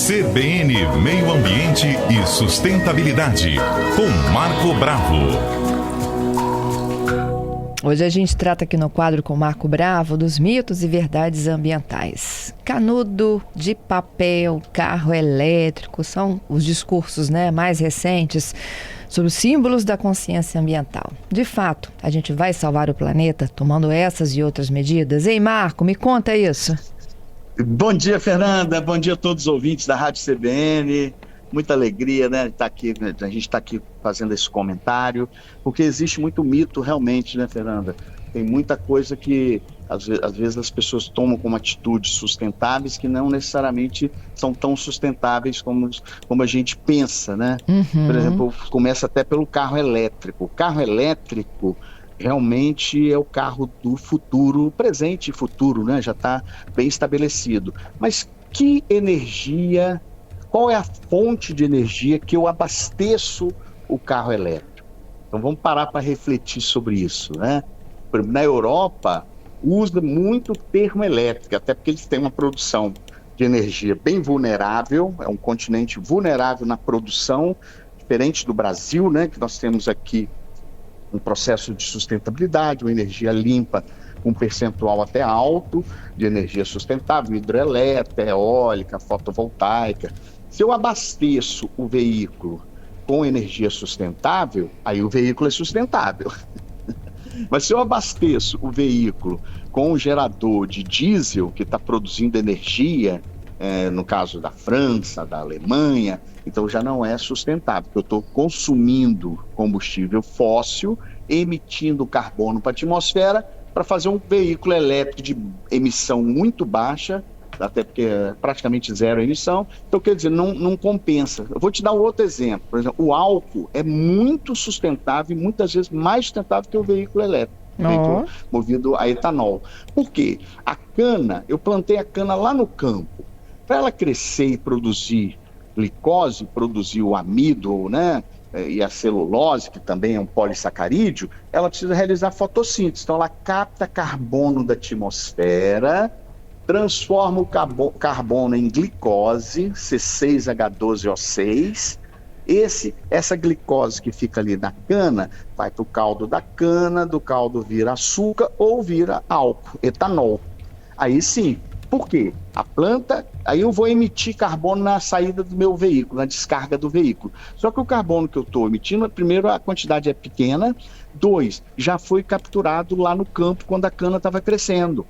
CBN Meio Ambiente e Sustentabilidade, com Marco Bravo. Hoje a gente trata aqui no quadro com Marco Bravo dos mitos e verdades ambientais. Canudo de papel, carro elétrico, são os discursos, mais recentes sobre os símbolos da consciência ambiental. De fato, a gente vai salvar o planeta tomando essas e outras medidas? Ei, Marco, me conta isso. Bom dia, Fernanda. Bom dia a todos os ouvintes da Rádio CBN. Muita alegria, a gente está aqui fazendo esse comentário, porque existe muito mito realmente, Fernanda? Tem muita coisa que, às vezes, as pessoas tomam como atitudes sustentáveis que não necessariamente são tão sustentáveis como a gente pensa, Uhum. Por exemplo, começa até pelo carro elétrico. O carro elétrico realmente é o carro do futuro, presente e futuro, já está bem estabelecido. Mas que energia... Qual é a fonte de energia que eu abasteço o carro elétrico? Então vamos parar para refletir sobre isso, Na Europa, usa muito termoelétrica, até porque eles têm uma produção de energia bem vulnerável, é um continente vulnerável na produção, diferente do Brasil, que nós temos aqui um processo de sustentabilidade, uma energia limpa, um percentual até alto de energia sustentável, hidrelétrica, eólica, fotovoltaica. Se eu abasteço o veículo com energia sustentável, aí o veículo é sustentável. Mas se eu abasteço o veículo com um gerador de diesel que está produzindo energia, no caso da França, da Alemanha, então já não é sustentável, porque eu estou consumindo combustível fóssil, emitindo carbono para a atmosfera para fazer um veículo elétrico de emissão muito baixa, até porque é praticamente zero emissão. Então, quer dizer, não compensa. Eu vou te dar um outro exemplo. Por exemplo, o álcool é muito sustentável e muitas vezes mais sustentável que o veículo elétrico, veículo movido a etanol. Por quê? A cana, eu plantei a cana lá no campo. Para ela crescer e produzir glicose, produzir o amido, e a celulose, que também é um polissacarídeo, ela precisa realizar fotossíntese. Então, ela capta carbono da atmosfera, transforma o carbono em glicose, C6H12O6. Essa glicose que fica ali na cana vai para o caldo da cana, do caldo vira açúcar ou vira álcool, etanol. Aí sim. Por quê? A planta, aí eu vou emitir carbono na saída do meu veículo, na descarga do veículo. Só que o carbono que eu estou emitindo, primeiro, a quantidade é pequena. 2, já foi capturado lá no campo quando a cana estava crescendo.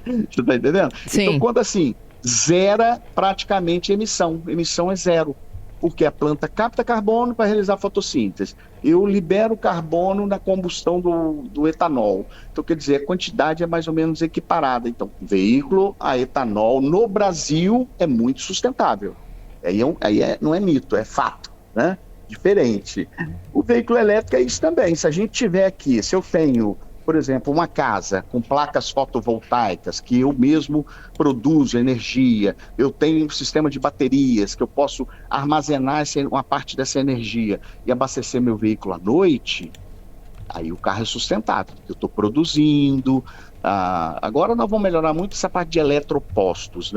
Você está entendendo? Sim. Então, quando assim, zera praticamente a emissão. Emissão é zero. Porque a planta capta carbono para realizar fotossíntese. Eu libero carbono na combustão do etanol. Então, quer dizer, a quantidade é mais ou menos equiparada. Então, veículo a etanol no Brasil é muito sustentável. Não é mito, é fato, Diferente. O veículo elétrico é isso também. Se a gente tiver aqui, se eu tenho, por exemplo, uma casa com placas fotovoltaicas que eu mesmo produzo energia, eu tenho um sistema de baterias que eu posso armazenar uma parte dessa energia e abastecer meu veículo à noite, aí o carro é sustentável, porque eu estou produzindo. Agora nós vamos melhorar muito essa parte de eletropostos,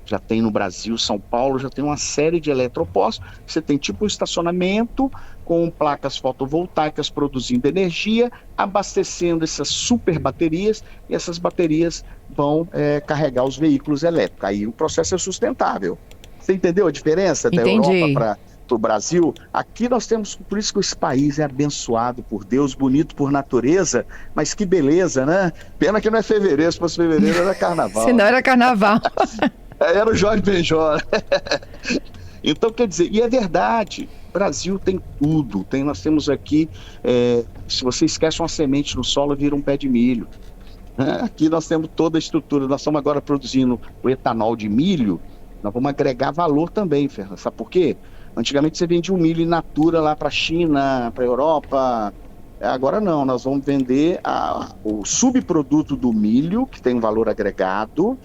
Já tem no Brasil, São Paulo, já tem uma série de eletropostos. Você tem tipo um estacionamento com placas fotovoltaicas produzindo energia, abastecendo essas super baterias, e essas baterias vão carregar os veículos elétricos. Aí o processo é sustentável. Você entendeu a diferença da Europa para o Brasil? Aqui nós temos, por isso que esse país é abençoado por Deus, bonito por natureza, mas que beleza, Pena que não é fevereiro, se fosse fevereiro era carnaval. Se não era carnaval. Era o Jorge Benjor. Então, quer dizer, e é verdade, o Brasil tem tudo. Nós temos aqui, se você esquece uma semente no solo, vira um pé de milho. Aqui nós temos toda a estrutura. Nós estamos agora produzindo o etanol de milho, nós vamos agregar valor também, Fernando. Sabe por quê? Antigamente você vendia um milho in natura lá para a China, para a Europa. Agora não, nós vamos vender o subproduto do milho, que tem um valor agregado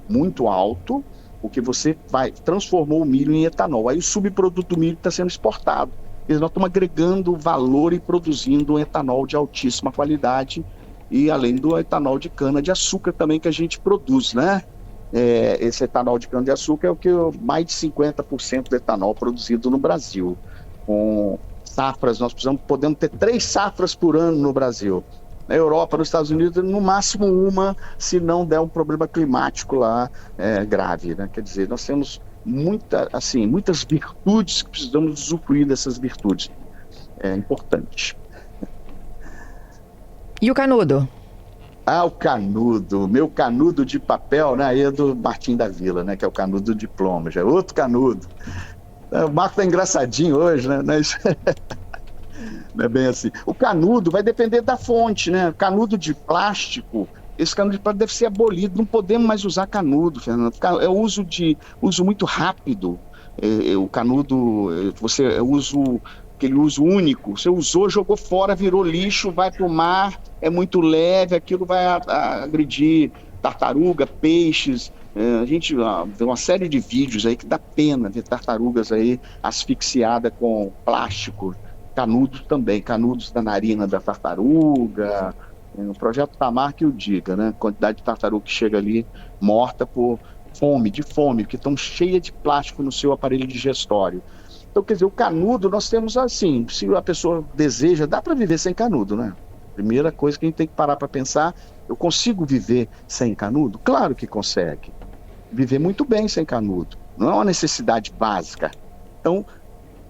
muito alto, porque você transformou o milho em etanol. Aí o subproduto do milho está sendo exportado. Nós estamos agregando valor e produzindo um etanol de altíssima qualidade, e além do etanol de cana-de-açúcar também que a gente produz, esse etanol de cana-de-açúcar é o que mais de 50% do etanol produzido no Brasil. Com safras, nós podemos ter 3 safras por ano no Brasil. Na Europa, nos Estados Unidos, no máximo uma, se não der um problema climático lá grave, né? Quer dizer, nós temos muitas virtudes que precisamos usufruir dessas virtudes. É importante. E o canudo? O canudo, meu canudo de papel, né? Aí é do Martim da Vila, né? Que é o canudo de plomo, já é outro canudo. O Marco tá engraçadinho hoje, né? Mas não é bem assim. O canudo vai depender da fonte, né? Canudo de plástico, esse canudo de plástico deve ser abolido. Não podemos mais usar canudo, Fernando. É uso muito rápido. O canudo, aquele uso único. Você usou, jogou fora, virou lixo, vai para o mar, é muito leve, aquilo vai agredir tartaruga, peixes. A gente vê uma série de vídeos aí que dá pena ver tartarugas aí asfixiadas com plástico. Canudos também, canudos da narina da tartaruga. No projeto Tamar que o diga, né? A quantidade de tartaruga que chega ali morta por fome, porque estão cheias de plástico no seu aparelho digestório. Então, quer dizer, o canudo nós temos assim, se a pessoa deseja, dá para viver sem canudo, né? Primeira coisa que a gente tem que parar para pensar, eu consigo viver sem canudo? Claro que consegue. Viver muito bem sem canudo. Não é uma necessidade básica. Então,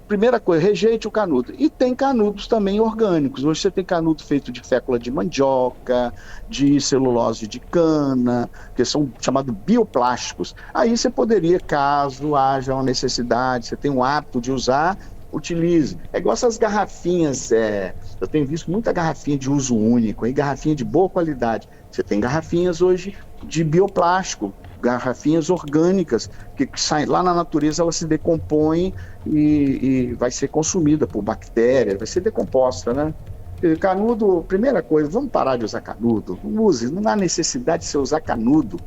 primeira coisa, rejeite o canudo. E tem canudos também orgânicos. Hoje você tem canudo feito de fécula de mandioca, de celulose de cana, que são chamados bioplásticos. Aí você poderia, caso haja uma necessidade, você tem um hábito de usar, utilize. É igual essas garrafinhas, eu tenho visto muita garrafinha de uso único, garrafinha de boa qualidade. Você tem garrafinhas hoje de bioplástico, garrafinhas orgânicas, que saem lá na natureza, elas se decompõem e vai ser consumida por bactérias, vai ser decomposta, né? Canudo, primeira coisa, vamos parar de usar canudo. Não use, não há necessidade de você usar canudo.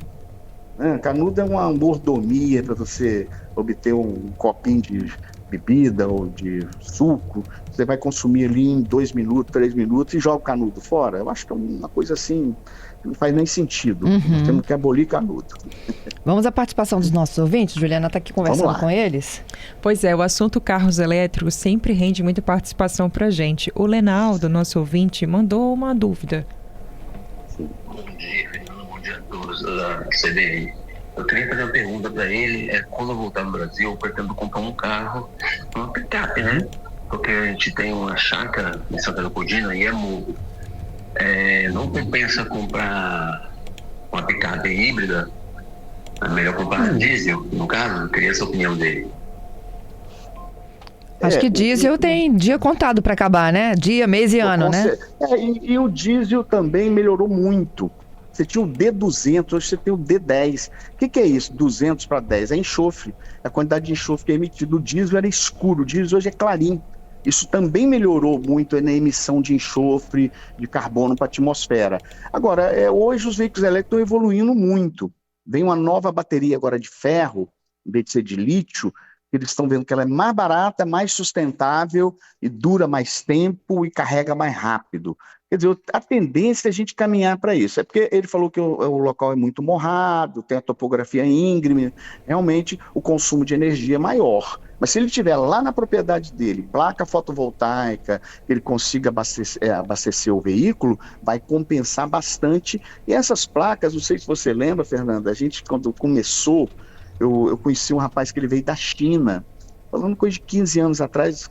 Né? Canudo é uma mordomia para você obter um copinho de bebida ou de suco. Você vai consumir ali em 2 minutos, 3 minutos e joga o canudo fora. Eu acho que é uma coisa assim, não faz nem sentido. Nós temos que abolir canudo. Vamos à participação dos nossos ouvintes. Juliana está aqui conversando com eles. Pois é, o assunto carros elétricos sempre rende muita participação para a gente. O Lenaldo, nosso ouvinte, mandou uma dúvida. Bom dia, Fernando. Bom dia a todos da CBN. Eu queria fazer uma pergunta para ele. Quando eu voltar no Brasil, eu pretendo comprar um carro, uma picape, né? Porque a gente tem uma chácara em Santa Leopoldina e é morro. Não compensa comprar uma picape híbrida? É melhor comprar diesel, no caso? Eu queria essa opinião dele. Acho que diesel tem dia contado para acabar, né? Dia, mês e ano, né? E o diesel também melhorou muito. Você tinha o D200, hoje você tem o D10. O que é isso? 200 para 10? É enxofre. A quantidade de enxofre que é emitido. O diesel era escuro, o diesel hoje é clarinho. Isso também melhorou muito na emissão de enxofre, de carbono para a atmosfera. Agora, hoje os veículos elétricos estão evoluindo muito. Vem uma nova bateria agora de ferro, em vez de ser de lítio, eles estão vendo que ela é mais barata, mais sustentável e dura mais tempo e carrega mais rápido. Quer dizer, a tendência é a gente caminhar para isso. É porque ele falou que o local é muito morrado, tem a topografia íngreme, realmente o consumo de energia é maior. Mas se ele tiver lá na propriedade dele, placa fotovoltaica, ele consiga abastecer o veículo, vai compensar bastante. E essas placas, não sei se você lembra, Fernanda, a gente quando começou, eu conheci um rapaz que ele veio da China, falando coisa de 15 anos atrás,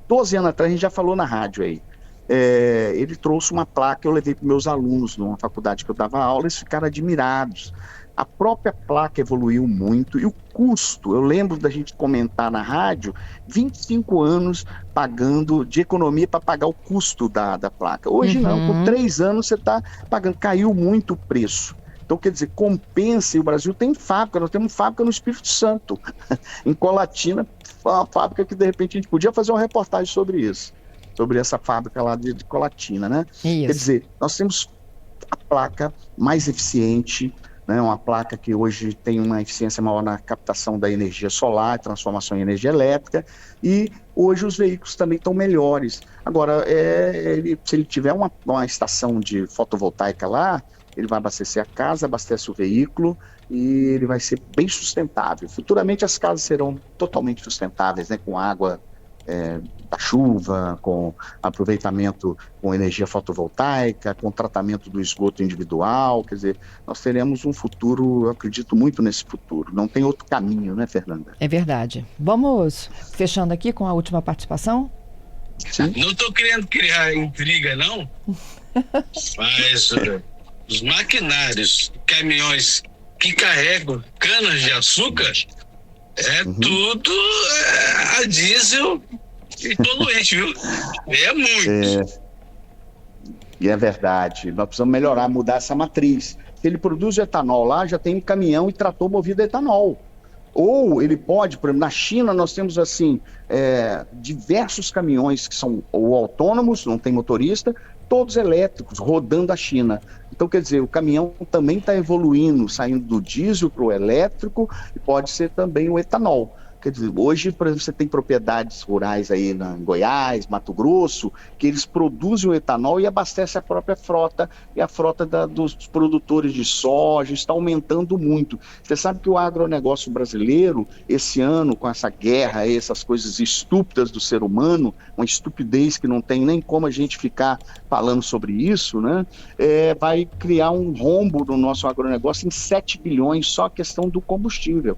12 anos atrás, a gente já falou na rádio aí. Ele trouxe uma placa, eu levei para meus alunos numa faculdade que eu dava aula, eles ficaram admirados. A própria placa evoluiu muito e o custo, eu lembro da gente comentar na rádio, 25 anos pagando de economia para pagar o custo da placa. Hoje não, por 3 anos você está pagando, caiu muito o preço. Então, quer dizer, compensa, e o Brasil tem fábrica, nós temos fábrica no Espírito Santo, em Colatina, uma fábrica que de repente a gente podia fazer uma reportagem sobre isso, sobre essa fábrica lá de Colatina, né? Isso. Quer dizer, nós temos a placa mais eficiente, né? Uma placa que hoje tem uma eficiência maior na captação da energia solar, transformação em energia elétrica, e hoje os veículos também estão melhores. Agora, se ele tiver uma estação de fotovoltaica lá, ele vai abastecer a casa, abastece o veículo e ele vai ser bem sustentável. Futuramente as casas serão totalmente sustentáveis, né, com água da chuva, com aproveitamento com energia fotovoltaica, com tratamento do esgoto individual. Quer dizer, nós teremos um futuro, eu acredito muito nesse futuro. Não tem outro caminho, né, Fernanda? É verdade. Vamos fechando aqui com a última participação? Sim. Não estou querendo criar intriga, não, mas os maquinários, caminhões que carregam canas de açúcar, tudo a diesel e poluente, viu? É muito. E é verdade. Nós precisamos melhorar, mudar essa matriz. Se ele produz etanol lá, já tem um caminhão e trator movido a etanol. Ou ele pode, por exemplo, na China nós temos assim, diversos caminhões que são ou autônomos, não tem motorista, todos elétricos, rodando a China. Então, quer dizer, o caminhão também está evoluindo, saindo do diesel para o elétrico, e pode ser também o etanol. Quer dizer, hoje, por exemplo, você tem propriedades rurais aí em Goiás, Mato Grosso, que eles produzem o etanol e abastecem a própria frota, e a frota dos produtores de soja está aumentando muito. Você sabe que o agronegócio brasileiro, esse ano, com essa guerra, essas coisas estúpidas do ser humano, uma estupidez que não tem nem como a gente ficar falando sobre isso, né? Vai criar um rombo no nosso agronegócio em 7 bilhões, só a questão do combustível.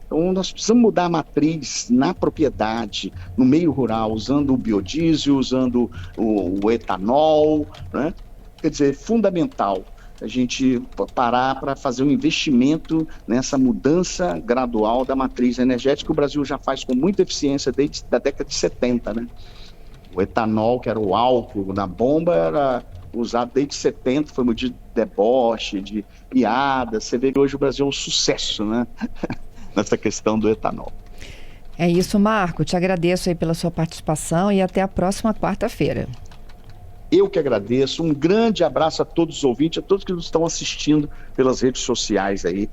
Então, nós precisamos mudar a matriz na propriedade, no meio rural, usando o biodiesel, usando o etanol, né? Quer dizer, é fundamental a gente parar para fazer um investimento nessa mudança gradual da matriz energética, que o Brasil já faz com muita eficiência desde a década de 70, né? O etanol, que era o álcool na bomba, era usado desde 70, foi motivo de deboche, de piada. Você vê que hoje o Brasil é um sucesso, né? Nessa questão do etanol. É isso, Marco. Te agradeço aí pela sua participação e até a próxima quarta-feira. Eu que agradeço. Um grande abraço a todos os ouvintes, a todos que nos estão assistindo pelas redes sociais aí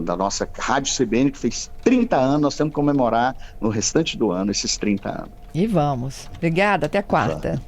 da nossa Rádio CBN, que fez 30 anos. Nós temos que comemorar no restante do ano esses 30 anos. E vamos. Obrigada, até quarta.